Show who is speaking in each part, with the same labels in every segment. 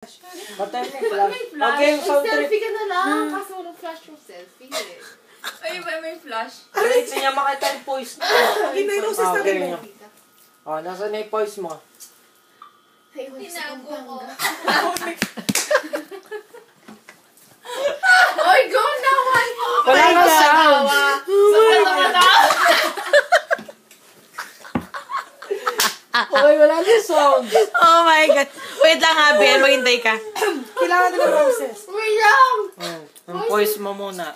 Speaker 1: Patay may flash. Okay, sound trip.
Speaker 2: Selfie ka na lang. Kaso walang flash yung selfie eh.
Speaker 3: Ay, may flash.
Speaker 1: Wait, niya makita yung voice mo.
Speaker 4: Hindi na yung sa
Speaker 1: Okay,
Speaker 4: mo.
Speaker 1: oh, nasa na yung voice mo?
Speaker 3: Tinago ko.
Speaker 2: Oy, go na!
Speaker 1: Wala na sound. Okay, wala na sound.
Speaker 5: Oh my God. Wait lang ha, Ben. Maghintay ka.
Speaker 4: Kailangan din ng process.
Speaker 2: Wait lang!
Speaker 1: Ang voice mo muna.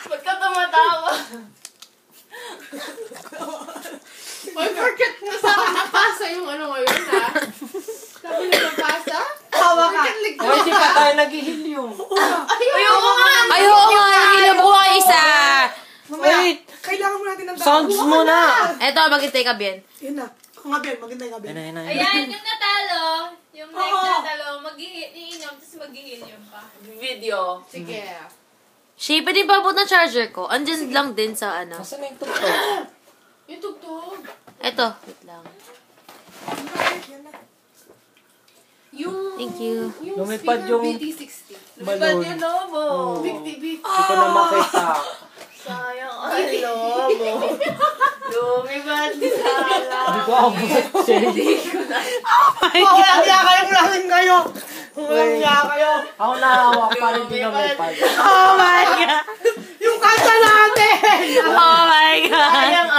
Speaker 3: Ba't ka tumatawa?
Speaker 2: Oy, forget na sa akin napasa yung ano ngayon ha. Sabi na napasa?
Speaker 4: Tawa ka.
Speaker 1: Ay, di pa tayo nag-helium.
Speaker 3: Ayoko nga!
Speaker 5: Ayoko nga. Hilab ko ang isa.
Speaker 1: Wait,
Speaker 4: Kailangan mo natin ng
Speaker 1: sounds mo na.
Speaker 5: Eto, maghintay ka, Ben.
Speaker 4: Yun na. Ako nga, Ben. Maghintay ka, Ben.
Speaker 1: Ayun.
Speaker 3: Ayan, yung natalo. Yung next natalo, mag-iinom, tapos mag-iinom pa. Video.
Speaker 2: Sige.
Speaker 5: Shay, pwede ba abot ng charger ko? Andyan lang din sa ano.
Speaker 1: Nasaan na yung tugtog?
Speaker 2: Yung tugtog.
Speaker 5: Eto. Wait lang.
Speaker 4: Yan na.
Speaker 2: Yung...
Speaker 5: Thank you.
Speaker 1: Lumipad
Speaker 2: speaker
Speaker 1: yung-
Speaker 2: BT60.
Speaker 1: Balloon.
Speaker 3: Yung lobo.
Speaker 2: Big.
Speaker 1: Hindi ko na makita.
Speaker 3: Sayang ang lobo. Lumipad sala.
Speaker 1: Hindi ko abot, Shay.
Speaker 4: Walang niya kayong lasing kayo. Walang niya kayo.
Speaker 1: Ako nahawak pa rin din lumipad.
Speaker 5: Oh my God.
Speaker 4: Yung kanta natin!
Speaker 5: Oh my God.
Speaker 3: Sayang